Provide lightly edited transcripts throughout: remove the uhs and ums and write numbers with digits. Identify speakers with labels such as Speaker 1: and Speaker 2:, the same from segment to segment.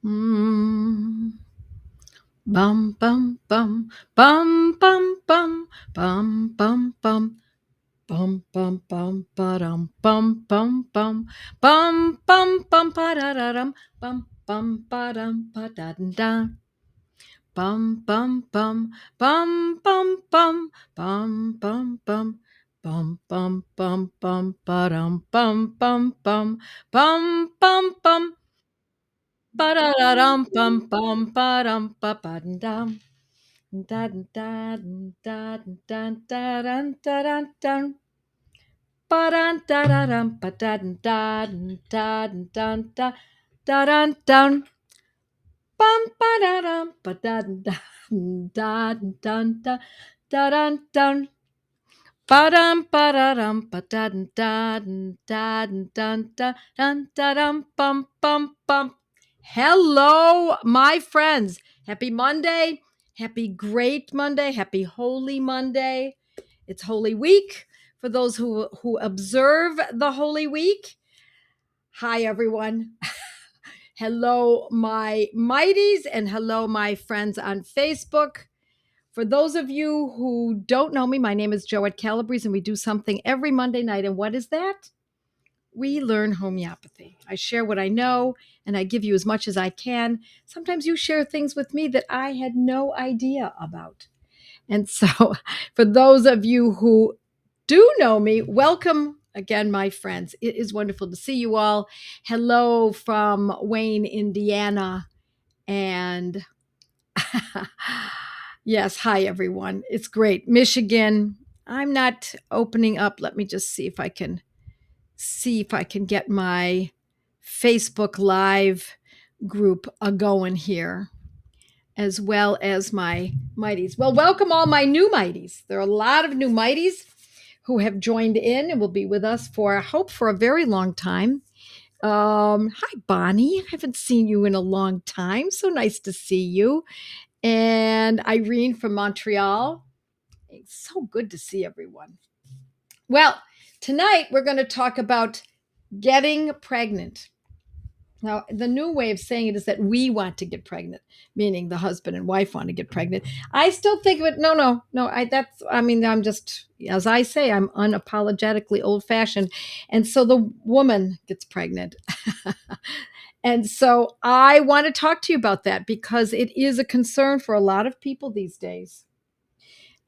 Speaker 1: Mm. Bum bum bum bum bum bum bum bum bum bum bum bum ba-dum bum bum bum bum bum bum ba-da-da-dum bum bum ba-dum ba-da-da bum bum bum bum bum bum bum bum bum bum bum bum bum ba-dum bum bum bum bum bum bum ba-da-da-dum bum bum ba-dum ba-ba-dum. Dun dun dun dun dun dun dun. Ba-dun dun dun ba-dun dun dun dun dun dun dun. Bum ba-da-dum ba-dun dun dun dun dun dun dun. Ba-dum ba-da-dum ba-dun dun dun dun dun dun bum bum bum. Hello, my friends. Happy Monday. Happy Great Monday. Happy Holy Monday. It's Holy Week for those who observe the Holy Week. Hi, everyone. Hello, my mighties, and hello, my friends on Facebook. For those of you who don't know me, my name is Joette Calabrese, and we do something every Monday night. And what is that? We learn homeopathy. I share what I know and I give you as much as I can. Sometimes you share things with me that I had no idea about. And so, for those of you who do know me, welcome again, my friends. It is wonderful to see you all. Hello from Wayne, Indiana. And yes, hi, everyone. It's great. Michigan. I'm not opening up. Let me just see if I can get my Facebook Live group a going here, as well as my mighties. Well, welcome all my new mighties. There are a lot of new mighties who have joined in and will be with us for, I hope, for a very long time. Hi, Bonnie. I haven't seen you in a long time. So nice to see you. And Irene from Montreal. It's so good to see everyone. Well, tonight we're going to talk about getting pregnant. Now, the new way of saying it is that we want to get pregnant, meaning the husband and wife want to get pregnant. I still think of it. No, no, no. I'm just, as I say, I'm unapologetically old fashioned. And so the woman gets pregnant. And so I want to talk to you about that because it is a concern for a lot of people these days.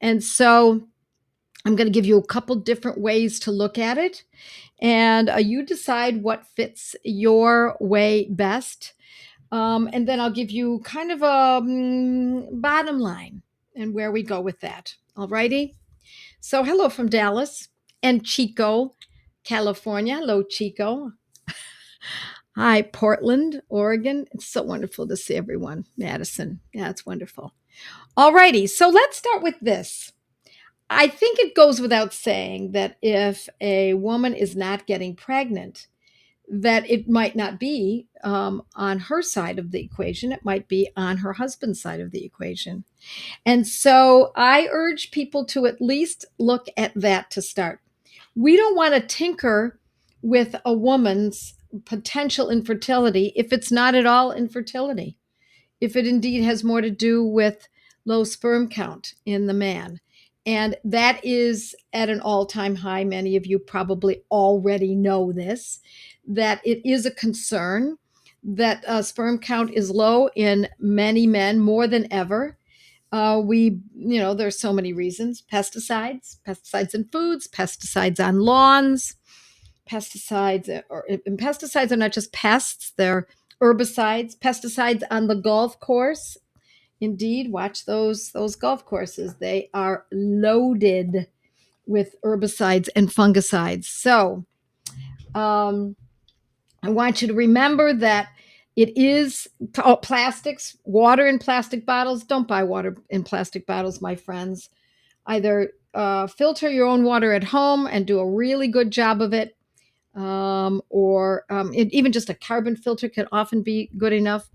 Speaker 1: And so I'm going to give you a couple different ways to look at it. And you decide what fits your way best. And then I'll give you kind of a bottom line and where we go with that. All righty. So, hello from Dallas and Chico, California. Hello, Chico. Hi, Portland, Oregon. It's so wonderful to see everyone. Madison. Yeah, it's wonderful. All righty. So, let's start with this. I think it goes without saying that if a woman is not getting pregnant, that it might not be on her side of the equation. It might be on her husband's side of the equation. And so I urge people to at least look at that to start. We don't want to tinker with a woman's potential infertility if it's not at all infertility, if it indeed has more to do with low sperm count in the man. And that is at an all time high. Many of you probably already know this, that it is a concern that sperm count is low in many men more than ever. There's so many reasons: pesticides in foods, pesticides on lawns, and pesticides are not just pests, they're herbicides, pesticides on the golf course. Indeed, watch those golf courses. They are loaded with herbicides and fungicides. So, um, I want you to remember that it is plastics, water in plastic bottles. Don't buy water in plastic bottles, my friends. Either filter your own water at home and do a really good job of it, even just a carbon filter can often be good enough.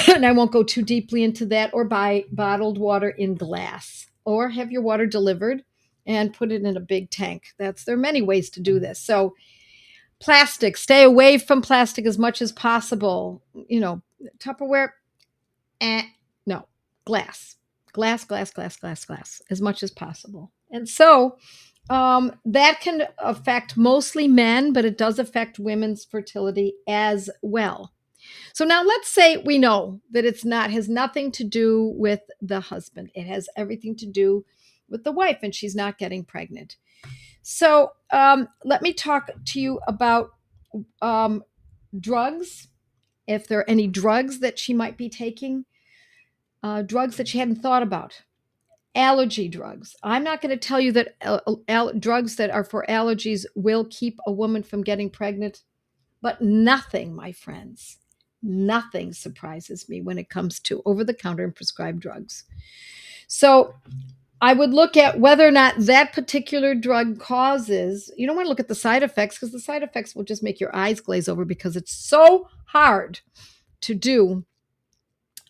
Speaker 1: And I won't go too deeply into that, or buy bottled water in glass, or have your water delivered and put it in a big tank. There are many ways to do this. So plastic, stay away from plastic as much as possible. Tupperware, no, glass, glass, as much as possible. And so that can affect mostly men, but it does affect women's fertility as well. So now let's say we know that it's not has nothing to do with the husband. It has everything to do with the wife, and she's not getting pregnant. So let me talk to you about um, drugs. If there are any drugs that she might be taking, drugs that she hadn't thought about. Allergy drugs. I'm not going to tell you that drugs that are for allergies will keep a woman from getting pregnant, but nothing, my friends, nothing surprises me when it comes to over the counter and prescribed drugs. So I would look at whether or not that particular drug causes, you don't want to look at the side effects because the side effects will just make your eyes glaze over because it's so hard to do.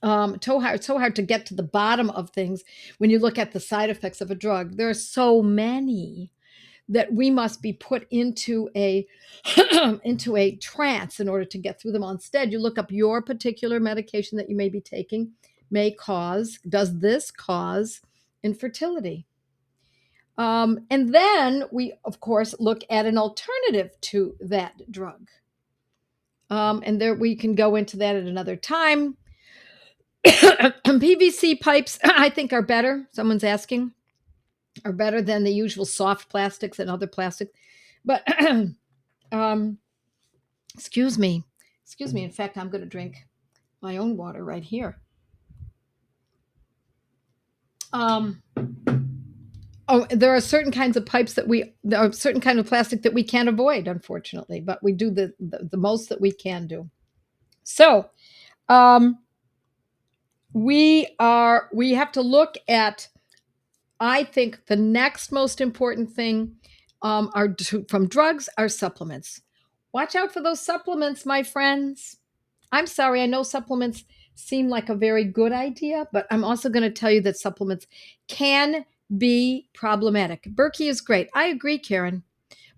Speaker 1: So hard to get to the bottom of things when you look at the side effects of a drug. There are so many that we must be put into a into a trance in order to get through them. Instead, you look up your particular medication that you may be taking does this cause infertility? And then we, of course, look at an alternative to that drug. And there we can go into that at another time. PVC pipes, I think, are better. Someone's asking, are better than the usual soft plastics and other plastics. But um, excuse me, excuse me. In fact, I'm going to drink my own water right here. Um, oh, there are certain kinds of pipes there are certain kind of plastic that we can't avoid, unfortunately, but we do the most that we can do. So, um, we have to look at, I think the next most important thing from drugs are supplements. Watch out for those supplements, my friends. I'm sorry, I know supplements seem like a very good idea, but I'm also going to tell you that supplements can be problematic. Berkey is great. I agree, Karen.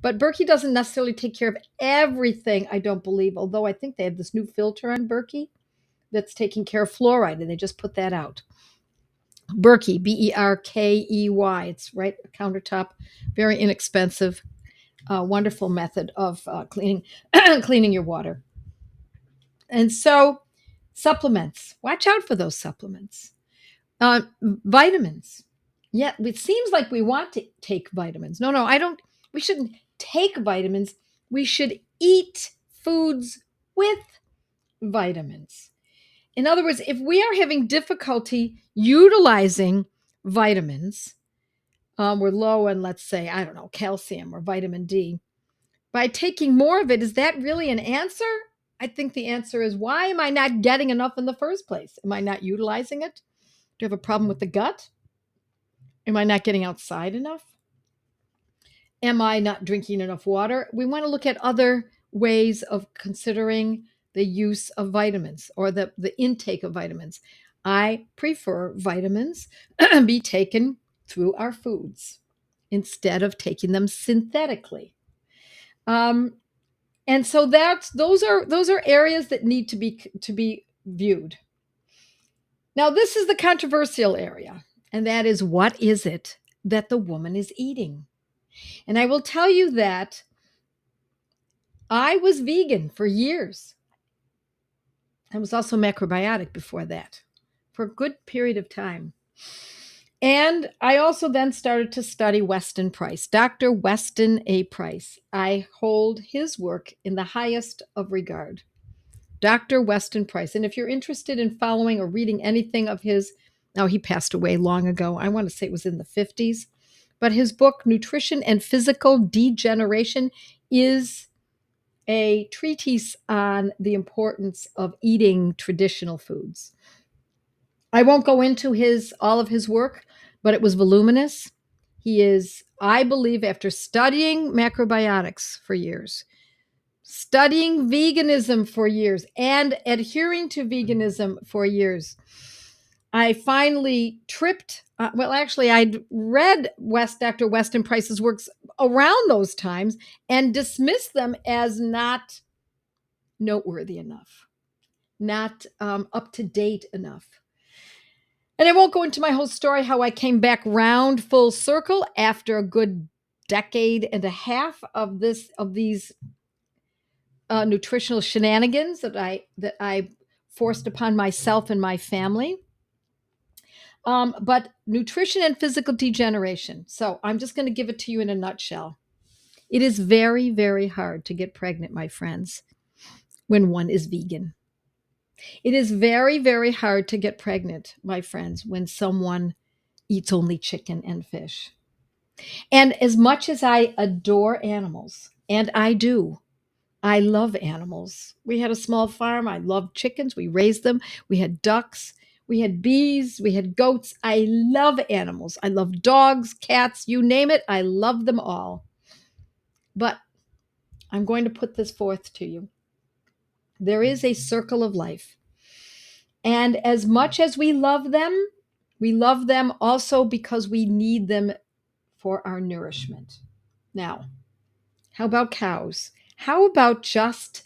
Speaker 1: But Berkey doesn't necessarily take care of everything, I don't believe, although I think they have this new filter on Berkey that's taking care of fluoride, and they just put that out. Berkey, Berkey. It's right countertop, very inexpensive, wonderful method of cleaning cleaning your water. And so, supplements. Watch out for those supplements. Vitamins. Yeah, it seems like we want to take vitamins. No, I don't. We shouldn't take vitamins. We should eat foods with vitamins. In other words, if we are having difficulty utilizing vitamins, we're low in, let's say, I don't know, calcium or vitamin D. By taking more of it, is that really an answer? I think the answer is, why am I not getting enough in the first place? Am I not utilizing it? Do I have a problem with the gut? Am I not getting outside enough? Am I not drinking enough water? We want to look at other ways of considering the use of vitamins or the intake of vitamins. I prefer vitamins be taken through our foods instead of taking them synthetically. Um, and so those are areas that need to be viewed. Now, this is the controversial area, and that is, what is it that the woman is eating? And I will tell you that I was vegan for years. I was also macrobiotic before that for a good period of time. And I also then started to study Weston Price, Dr. Weston A. Price. I hold his work in the highest of regard. Dr. Weston Price. And if you're interested in following or reading anything of his, now he passed away long ago. I want to say it was in the 50s. But his book, Nutrition and Physical Degeneration, is a treatise on the importance of eating traditional foods. I won't go into all of his work, but it was voluminous. He is, I believe, after studying macrobiotics for years, studying veganism for years, and adhering to veganism for years, I finally tripped. Actually, I'd read Dr. Weston Price's works around those times and dismissed them as not noteworthy enough, not up to date enough. And I won't go into my whole story how I came back round full circle after a good decade and a half of these nutritional shenanigans that I forced upon myself and my family. But nutrition and physical degeneration. So I'm just going to give it to you in a nutshell. It is very, very hard to get pregnant, my friends, when one is vegan. It is very, very hard to get pregnant, my friends, when someone eats only chicken and fish. And as much as I adore animals, and I do, I love animals. We had a small farm. I loved chickens. We raised them. We had ducks. We had bees. We had goats. I love animals. I love dogs, cats, you name it. I love them all. But I'm going to put this forth to you. There is a circle of life. And as much as we love them also because we need them for our nourishment. Now, how about cows? How about just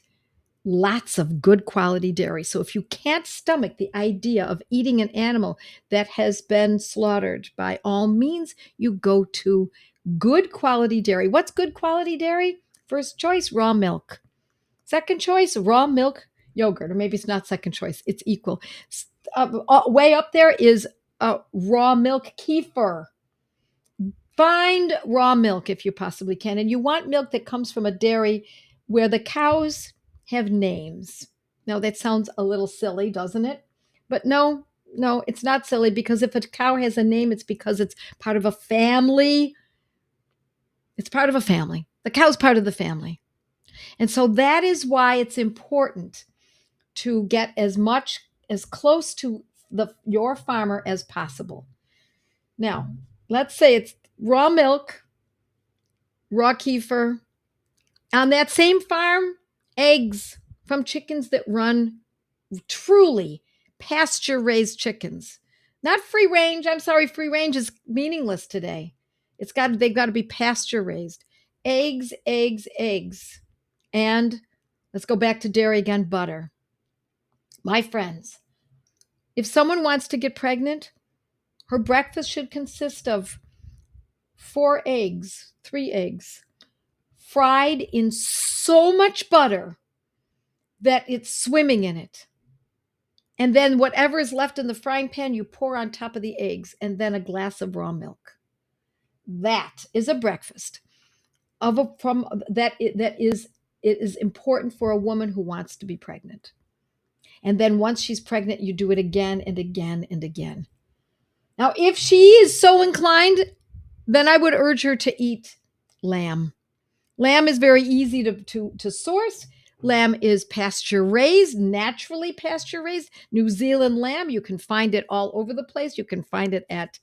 Speaker 1: lots of good quality dairy? So if you can't stomach the idea of eating an animal that has been slaughtered, by all means, you go to good quality dairy. What's good quality dairy? First choice, raw milk. Second choice, raw milk yogurt, or maybe it's not second choice, it's equal. Way up there is raw milk kefir. Find raw milk if you possibly can. And you want milk that comes from a dairy where the cows have names. Now, that sounds a little silly, doesn't it? But no, it's not silly, because if a cow has a name, it's because it's part of a family. It's part of a family. The cow's part of the family. And so that is why it's important to get as close to your farmer as possible. Now, let's say it's raw milk, raw kefir. On that same farm, eggs from chickens that run truly pasture raised chickens. Not free range. I'm sorry, free range is meaningless today. They've got to be pasture raised. Eggs, eggs, eggs. And let's go back to dairy again, butter. My friends, if someone wants to get pregnant, her breakfast should consist of 3 eggs, fried in so much butter that it's swimming in it. And then whatever is left in the frying pan, you pour on top of the eggs, and then a glass of raw milk. That is a breakfast it is important for a woman who wants to be pregnant. And then once she's pregnant, you do it again and again and again. Now, if she is so inclined, then I would urge her to eat lamb. Lamb is very easy to source. Lamb is pasture raised, naturally pasture raised. New Zealand lamb, you can find it all over the place. You can find it at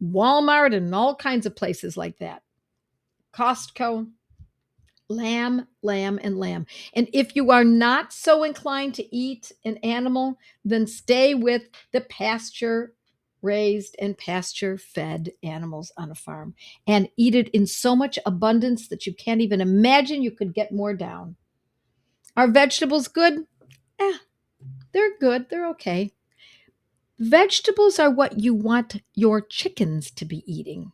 Speaker 1: Walmart and all kinds of places like that. Costco. Lamb, lamb, and lamb. And if you are not so inclined to eat an animal, then stay with the pasture raised and pasture fed animals on a farm and eat it in so much abundance that you can't even imagine you could get more down. Are vegetables good? They're good. They're okay. Vegetables are what you want your chickens to be eating.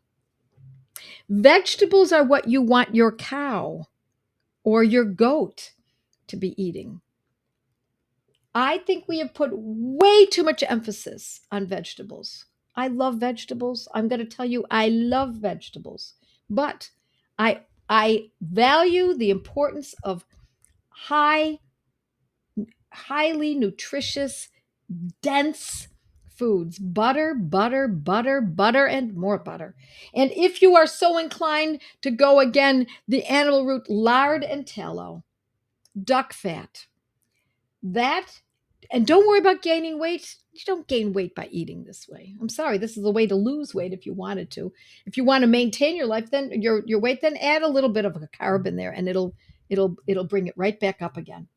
Speaker 1: Vegetables are what you want your cow or your goat to be eating. I think we have put way too much emphasis on vegetables. I love vegetables. I'm going to tell you, I love vegetables, but I value the importance of highly nutritious, dense foods. Butter, butter, butter, butter, and more butter. And if you are so inclined to go again, the animal root, lard and tallow, duck fat. That, and don't worry about gaining weight. You don't gain weight by eating this way. I'm sorry, this is the way to lose weight if you wanted to. If you want to maintain your life, then your weight, then add a little bit of a carb in there, and it'll bring it right back up again.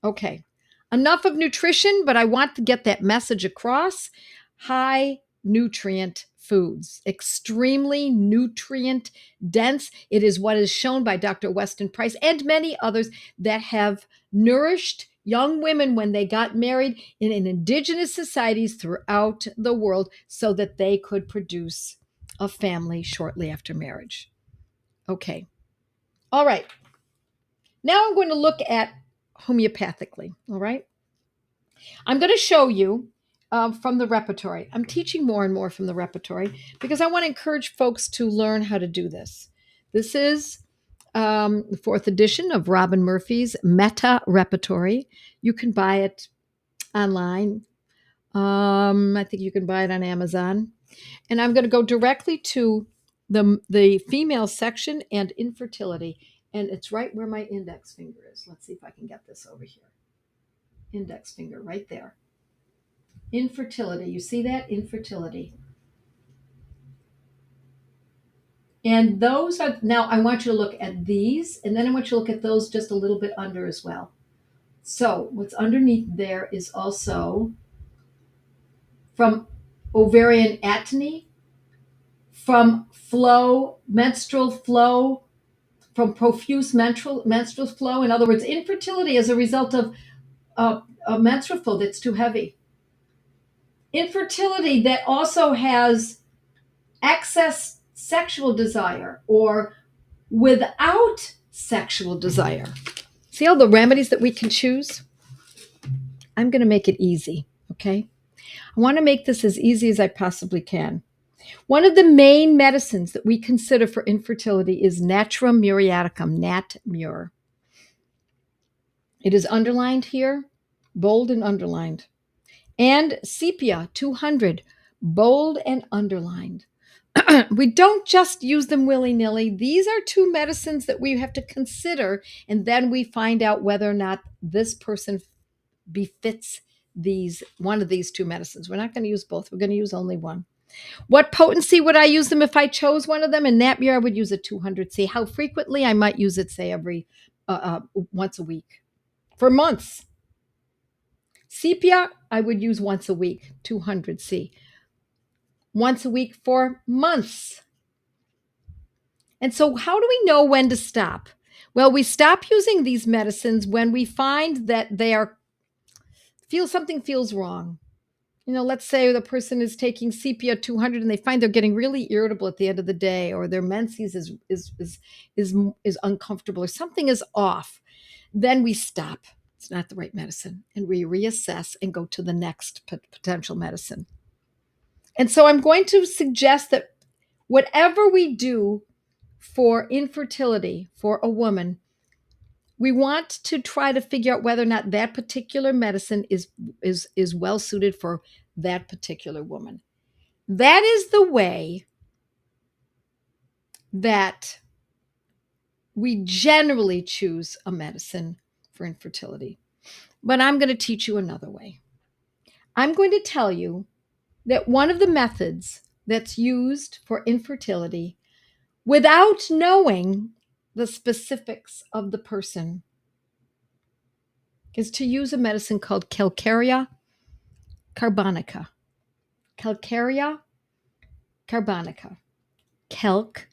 Speaker 1: Okay. Enough of nutrition, but I want to get that message across. High nutrient foods, extremely nutrient dense. It is what is shown by Dr. Weston Price and many others that have nourished young women when they got married in indigenous societies throughout the world so that they could produce a family shortly after marriage. Okay. All right. Now I'm going to look at homeopathically. All right. I'm going to show you from the repertory. I'm teaching more and more from the repertory because I want to encourage folks to learn how to do this. This is the fourth edition of Robin Murphy's Meta Repertory. You can buy it online. I think you can buy it on Amazon. And I'm going to go directly to the female section and infertility. And it's right where my index finger is. Let's see if I can get this over here. Index finger right there. Infertility. You see that? Infertility. And those are, now I want you to look at these, and then I want you to look at those just a little bit under as well. So what's underneath there is also from ovarian atony, from flow, menstrual flow, from profuse menstrual flow. In other words, infertility as a result of a menstrual flow that's too heavy. Infertility that also has excess sexual desire or without sexual desire. See all the remedies that we can choose? I'm going to make it easy, okay? I want to make this as easy as I possibly can. One of the main medicines that we consider for infertility is Natrum muriaticum, Nat-Mur. It is underlined here, bold and underlined. And Sepia 200, bold and underlined. We don't just use them willy-nilly. These are two medicines that we have to consider, and then we find out whether or not this person befits one of these two medicines. We're not going to use both. We're going to use only one. What potency would I use them if I chose one of them? In Nat-Mur, I would use a 200C. How frequently? I might use it, say, every once a week for months. Sepia, I would use once a week, 200C. Once a week for months. And so how do we know when to stop? Well, we stop using these medicines when we find that something feels wrong. Let's say the person is taking Sepia 200 and they find they're getting really irritable at the end of the day, or their menses is uncomfortable, or something is off. Then we stop. It's not the right medicine, and we reassess and go to the next potential medicine. And so I'm going to suggest that whatever we do for infertility for a woman, we want to try to figure out whether or not that particular medicine is well suited for that particular woman. That is the way that we generally choose a medicine for infertility. But I'm going to teach you another way. I'm going to tell you that one of the methods that's used for infertility without knowing the specifics of the person is to use a medicine called Calcarea carbonica. Calcarea carbonica. Calc,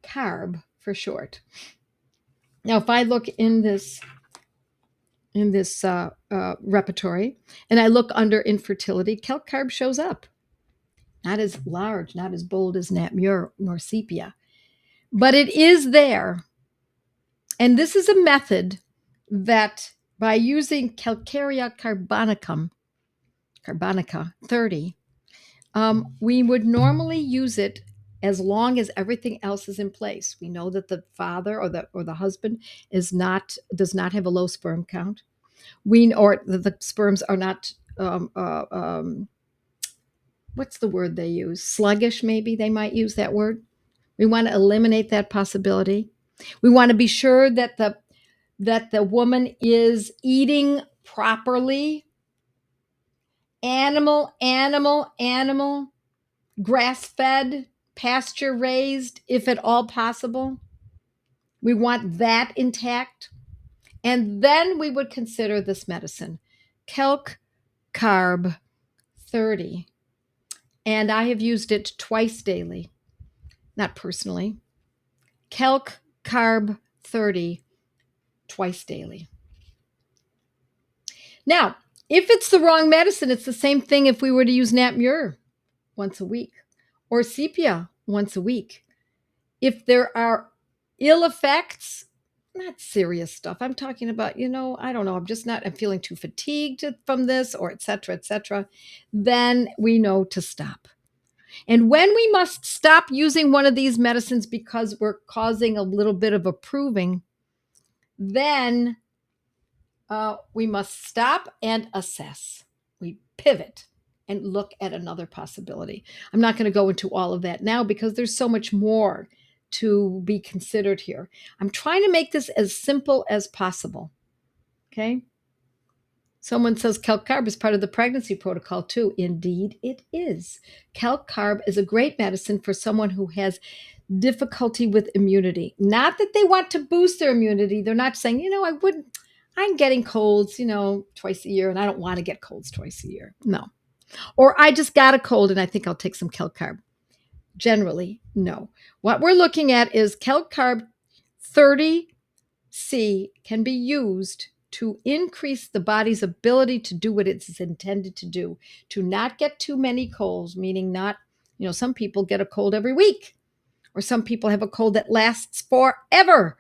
Speaker 1: carb for short. Now, if I look in this repertory and I look under infertility, calc carb shows up. Not as large, not as bold as Nat-Mur nor Sepia, but it is there. And this is a method that by using Calcarea carbonica 30, we would normally use it as long as everything else is in place. We know that the father or the husband does not have a low sperm count. Or the sperms are not what's the word they use? Sluggish, maybe they might use that word. We want to eliminate that possibility. We want to be sure that the woman is eating properly. Animal, grass-fed, pasture-raised, if at all possible. We want that intact. And then we would consider this medicine, Calc Carb 30. And I have used it twice daily, not personally. Calc Carb 30, twice daily. Now, if it's the wrong medicine, it's the same thing if we were to use Napmure once a week or sepia once a week. If there are ill effects, not serious stuff. I'm talking about, I don't know, I'm feeling too fatigued from this or et cetera, then we know to stop. And when we must stop using one of these medicines because we're causing a little bit of a proving, then we must stop and assess. We pivot and look at another possibility. I'm not going to go into all of that now because there's so much more to be considered here. I'm trying to make this as simple as possible. Okay. Someone says calc carb is part of the pregnancy protocol too. Indeed, it is. Calc carb is a great medicine for someone who has difficulty with immunity. Not that they want to boost their immunity. They're not saying, I'm getting colds, twice a year, and I don't want to get colds twice a year. No. Or I just got a cold and I think I'll take some calc carb. Generally, no. What we're looking at is calc carb 30C can be used to increase the body's ability to do what it's intended to do, to not get too many colds, meaning not, some people get a cold every week, or some people have a cold that lasts forever,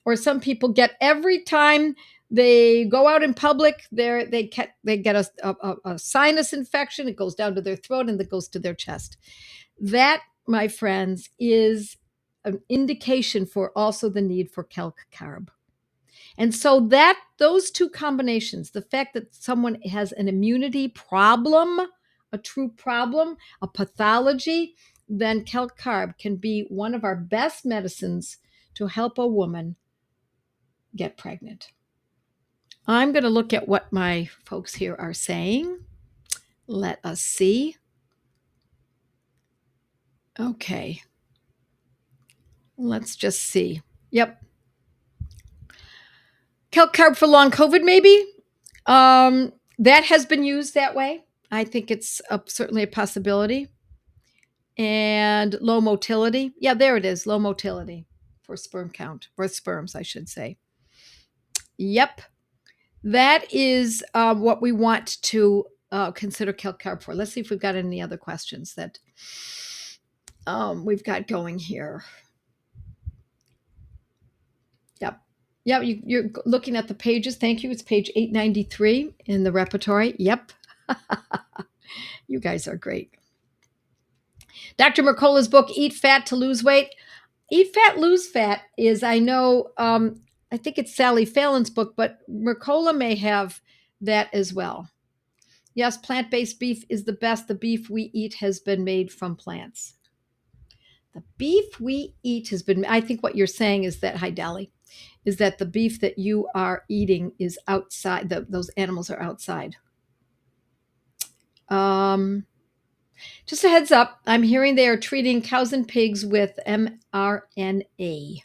Speaker 1: or some people get every time they go out in public, they get a sinus infection. It goes down to their throat and it goes to their chest. That, my friends, is an indication for also the need for calc carb. And so that those two combinations, the fact that someone has an immunity problem, a true problem, a pathology, then calc carb can be one of our best medicines to help a woman get pregnant. I'm going to look at what my folks here are saying. Let us see. Okay. Let's just see. Yep. Calc carb for long COVID, maybe. That has been used that way. I think it's certainly a possibility. And low motility. Yeah, there it is. Low motility for sperm count, or sperms, I should say. Yep. That is what we want to consider calc carb for. Let's see if we've got any other questions that we've got going here. Yep. Yeah, you're looking at the pages. Thank you. It's page 893 in the repertory. Yep. You guys are great. Dr. Mercola's book, Eat Fat to Lose Weight. Eat Fat, Lose Fat is, I know, I think it's Sally Fallon's book, but Mercola may have that as well. Yes, plant-based beef is the best. The beef we eat has been made from plants. The beef we eat has been, I think what you're saying is that, hi, Dolly, is that the beef that you are eating is outside, those animals are outside. Just a heads up, I'm hearing they are treating cows and pigs with mRNA.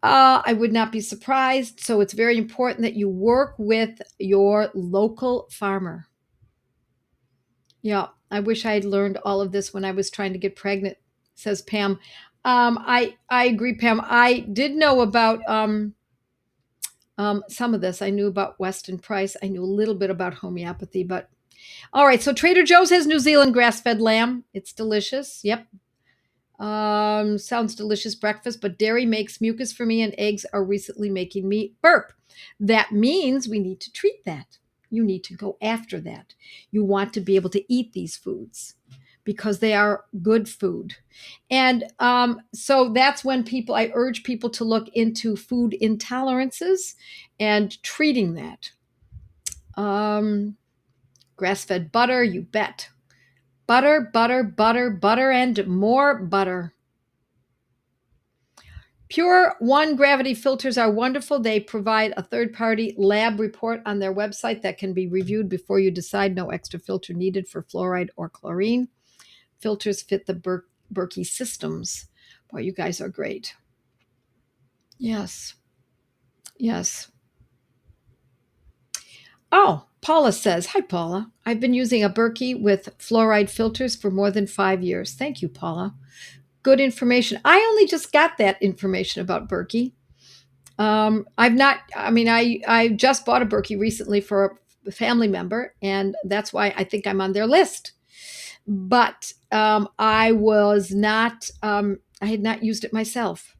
Speaker 1: I would not be surprised. So it's very important that you work with your local farmer. Yeah, I wish I had learned all of this when I was trying to get pregnant, says Pam. I agree, Pam. I did know about some of this. I knew about Weston Price. I knew a little bit about homeopathy, but all right. So Trader Joe's has New Zealand grass-fed lamb. It's delicious. Yep. Sounds delicious breakfast, but dairy makes mucus for me and eggs are recently making me burp. That means we need to treat that. You need to go after that. You want to be able to eat these foods because they are good food. And so that's when I urge people to look into food intolerances and treating that. Grass-fed butter, you bet. Butter, butter, butter, butter, and more butter. Pure One gravity filters are wonderful. They provide a third-party lab report on their website that can be reviewed before you decide. No extra filter needed for fluoride or chlorine. Filters fit the Berkey systems. Boy, you guys are great. Yes. Yes. Oh, Paula says, hi, Paula. I've been using a Berkey with fluoride filters for more than 5 years. Thank you, Paula. Good information. I only just got that information about Berkey. I just bought a Berkey recently for family member, and that's why I think I'm on their list. But I was not. I had not used it myself.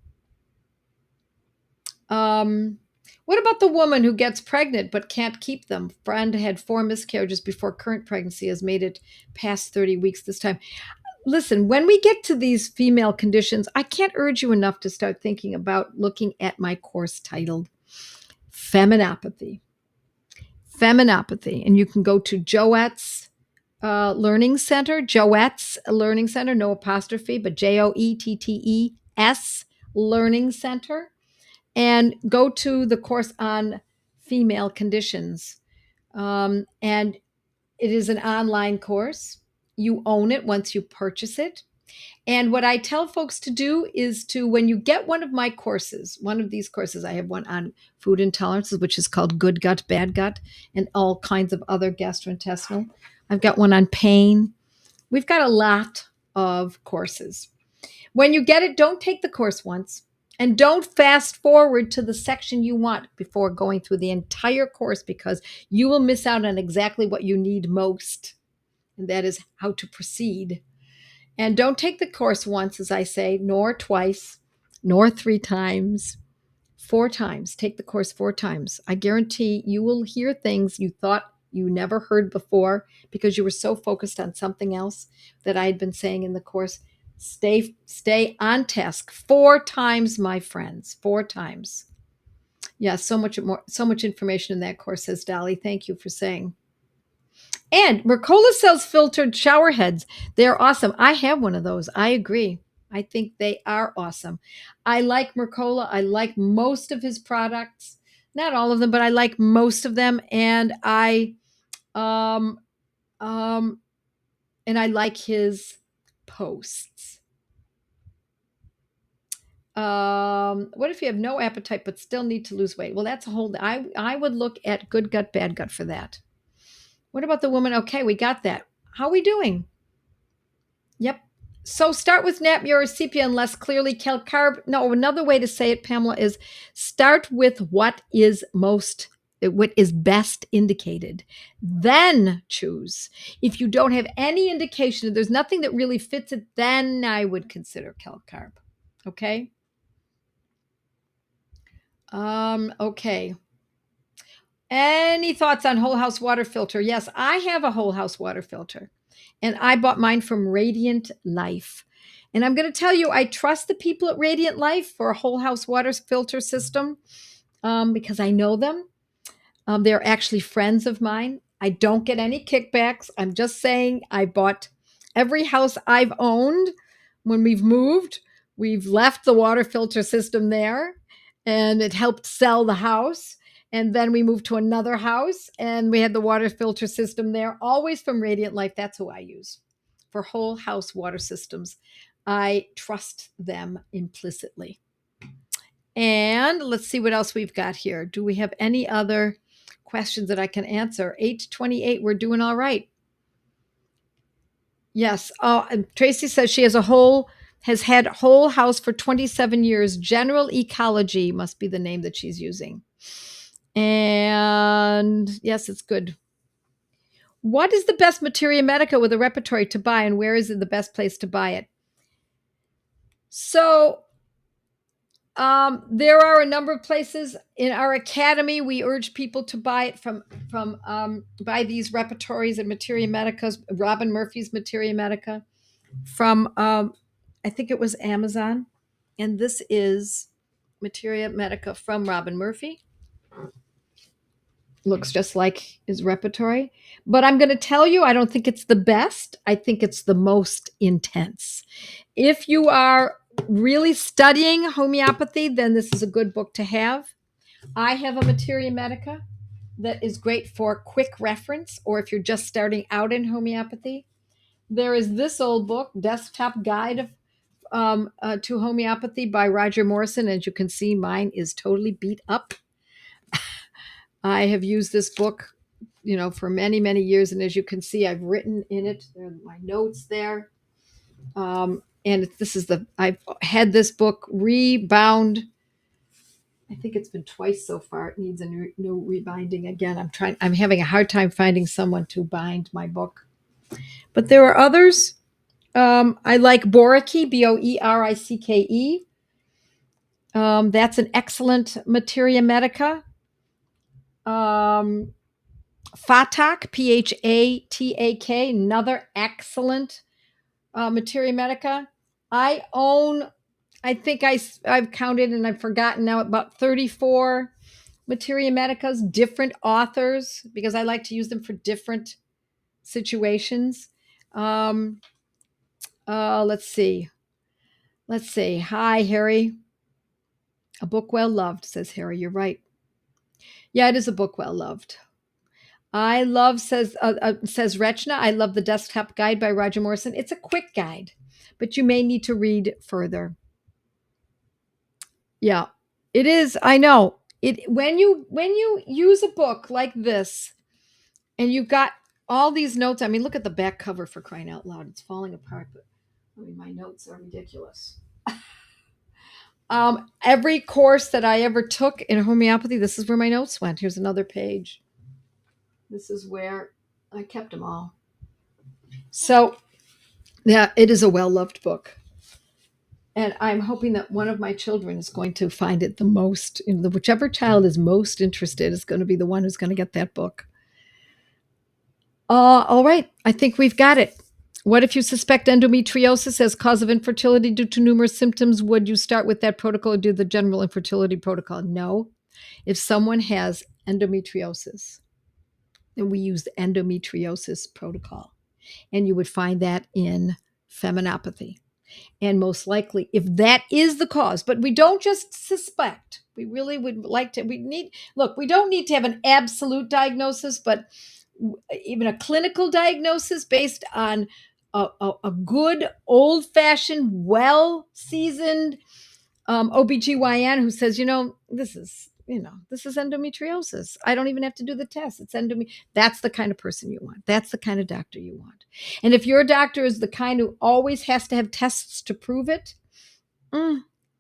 Speaker 1: Um, what about the woman who gets pregnant but can't keep them? Friend had 4 miscarriages before current pregnancy has made it past 30 weeks this time. Listen, when we get to these female conditions, I can't urge you enough to start thinking about looking at my course titled Feminopathy. Feminopathy. And you can go to Joette's Learning Center, Joette's Learning Center, no apostrophe, but JOETTES Learning Center, and go to the course on female conditions. And it is an online course. You own it once you purchase it. And what I tell folks to do is to, when you get one of my courses, one of these courses, I have one on food intolerances, which is called Good Gut, Bad Gut, and all kinds of other gastrointestinal. I've got one on pain. We've got a lot of courses. When you get it, don't take the course once, and don't fast forward to the section you want before going through the entire course, because you will miss out on exactly what you need most, and that is how to proceed. And don't take the course once, as I say, nor twice, nor 3 times, 4 times. Take the course 4 times. I guarantee you will hear things you thought you never heard before because you were so focused on something else that I had been saying in the course. Stay on task 4 times, my friends. 4 times. Yeah, so much information in that course, says Dolly. Thank you for saying. And Mercola sells filtered shower heads. They're awesome. I have one of those. I agree. I think they are awesome. I like Mercola. I like most of his products. Not all of them, but I like most of them. Um um and I like his posts. What if you have no appetite but still need to lose weight? Well, that's a whole I would look at Good Gut, Bad Gut for that. What about the woman? Okay, we got that. How are we doing? Yep. So start with nat sepia and less clearly carb. No, another way to say it, Pamela, is start with what is best indicated. Then choose. If you don't have any indication, there's nothing that really fits it, then I would consider carb. Okay. Okay. Any thoughts on whole house water filter? Yes, I have a whole house water filter, and I bought mine from Radiant Life. And I'm going to tell you, I trust the people at Radiant Life for a whole house water filter system because I know them. They're actually friends of mine. I don't get any kickbacks. I'm just saying I bought every house I've owned. When we've moved, we've left the water filter system there, and it helped sell the house. And then we moved to another house and we had the water filter system there, always from Radiant Life. That's who I use for whole house water systems. I trust them implicitly. And let's see what else we've got here. Do we have any other questions that I can answer? 8:28, we're doing all right. Yes. Oh, and Tracy says she has had whole house for 27 years. General Ecology must be the name that she's using. And yes, it's good. What is the best Materia Medica with a repertory to buy, and where is it the best place to buy it? So there are a number of places in our academy. We urge people to buy it from buy these repertories and Materia Medicas. Robin Murphy's Materia Medica from I think it was Amazon, and this is Materia Medica from Robin Murphy. Looks just like his repertory. But I'm going to tell you, I don't think it's the best. I think it's the most intense. If you are really studying homeopathy, then this is a good book to have. I have a Materia Medica that is great for quick reference, or if you're just starting out in homeopathy. There is this old book, Desktop Guide to Homeopathy by Roger Morrison. As you can see, mine is totally beat up. I have used this book, for many, many years. And as you can see, I've written in it. There are my notes there. And I've had this book rebound I think it's been twice so far. It needs a new rebinding again. I'm having a hard time finding someone to bind my book. But there are others. I like Boricke, Boericke. That's an excellent materia medica. Phatak, Phatak, another excellent materia medica. I own, I think I've counted and I've forgotten now, about 34 materia medicas, different authors, because I like to use them for different situations. Um, let's see. Let's see. Hi, Harry. A book well loved, says Harry. You're right. Yeah, it is a book well loved. I love, says Rechna, I love the desktop guide by Roger Morrison. It's a quick guide, but you may need to read further. Yeah, it is. I know it. When you use a book like this, and you've got all these notes. I mean, look at the back cover, for crying out loud. It's falling apart, but I mean, my notes are ridiculous. Every course that I ever took in homeopathy, this is where my notes went. Here's another page. This is where I kept them all. So, yeah, it is a well-loved book. And I'm hoping that one of my children is going to find it the most, whichever child is most interested is going to be the one who's going to get that book. All right. I think we've got it. What if you suspect endometriosis as cause of infertility due to numerous symptoms? Would you start with that protocol or do the general infertility protocol? No. If someone has endometriosis, then we use the endometriosis protocol. And you would find that in feminopathy. And most likely, if that is the cause, but we don't just suspect, we really would like to, we don't need to have an absolute diagnosis, but even a clinical diagnosis based on a good, old fashioned, well seasoned OBGYN who says, this is endometriosis. I don't even have to do the test. It's That's the kind of person you want. That's the kind of doctor you want. And if your doctor is the kind who always has to have tests to prove it,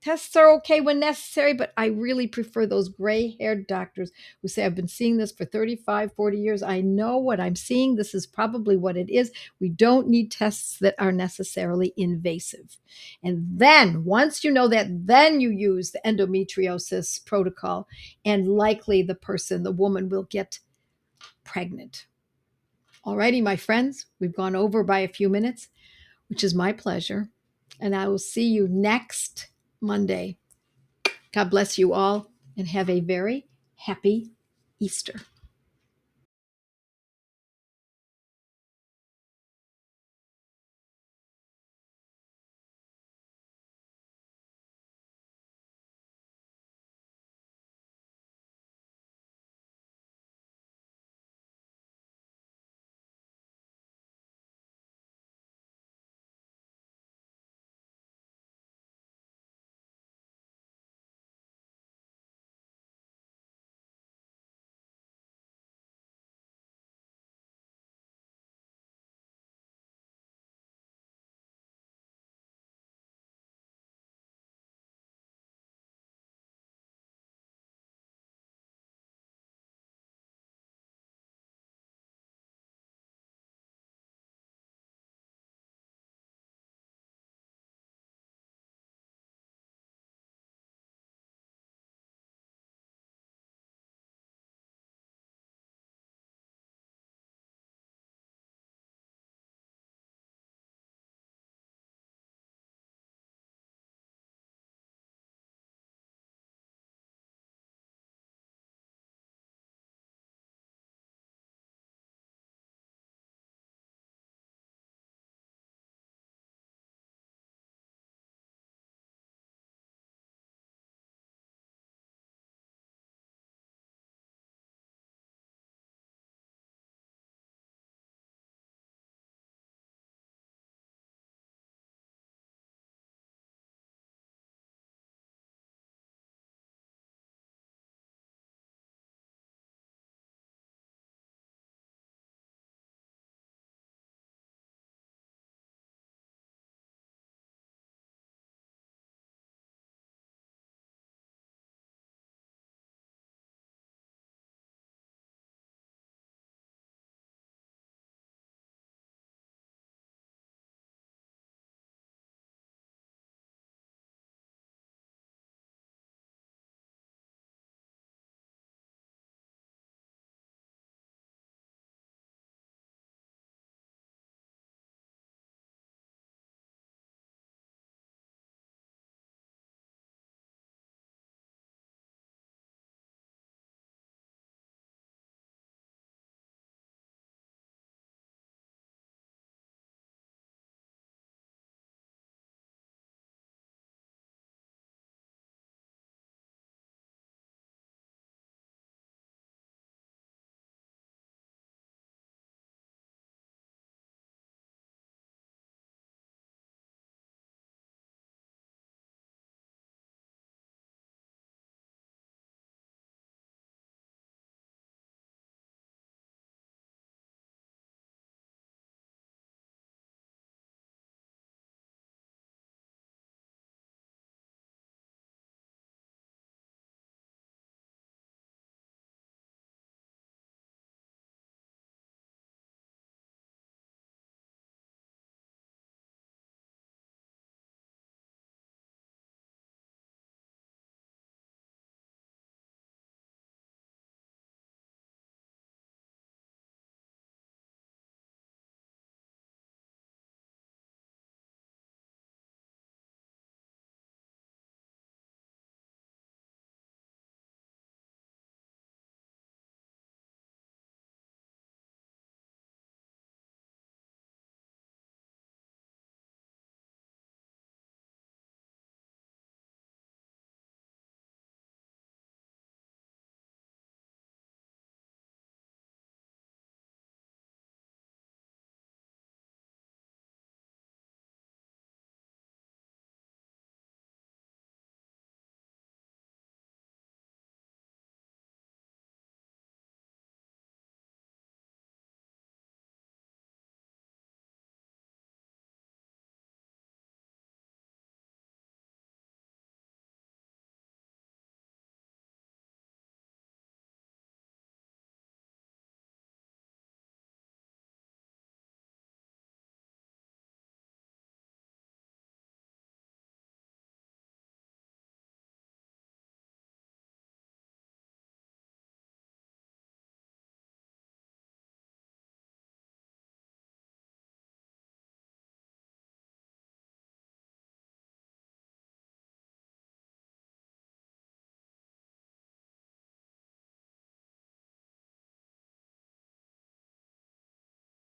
Speaker 1: tests are okay when necessary, but I really prefer those gray-haired doctors who say, I've been seeing this for 35, 40 years. I know what I'm seeing. This is probably what it is. We don't need tests that are necessarily invasive. And then once you know that, then you use the endometriosis protocol, and likely the woman will get pregnant. All righty, my friends, we've gone over by a few minutes, which is my pleasure. And I will see you next Monday. God bless you all and have a very happy Easter.